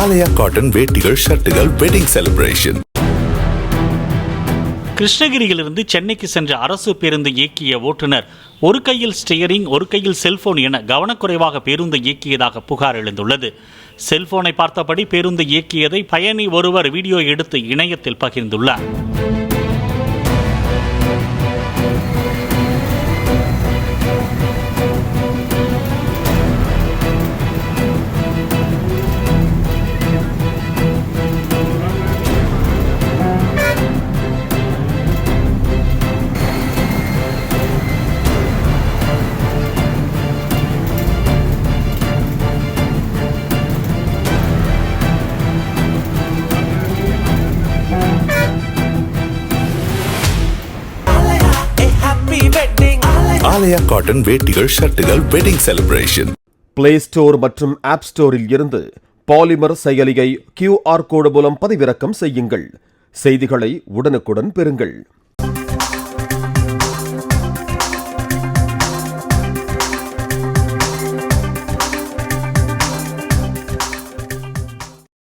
ஆலயா cotton வேட்டிகள் ஷர்ட்டுகள் wedding celebration. கிருஷ்ணகிரியிலிருந்து சென்னைக்கு சென்ற அரசு பேருந்து இயக்கிய ஓட்டுநர் ஒரு கையில் ஸ்டியரிங் ஒரு கையில் செல்போன் என கவனக்குறைவாக பேருந்து இயக்கியதாக புகார் எழுந்துள்ளது. செல்போனை பார்த்தபடி பேருந்து இயக்கியதை பயணி ஒருவர் வீடியோ எடுத்து இணையத்தில் பகிர்ந்துள்ளார். ஆலயா காட்டன் வேட்டிகள் ஷர்ட்டுகள் வெட்டிங் செலிப்ரேஷன். பிளே ஸ்டோர் மற்றும் ஆப் ஸ்டோரில் இருந்து பாலிமர் செயலியை QR கோடு மூலம் பதிவிறக்கம் செய்யுங்கள். செய்திகளை உடனுக்குடன் பெறுங்கள்.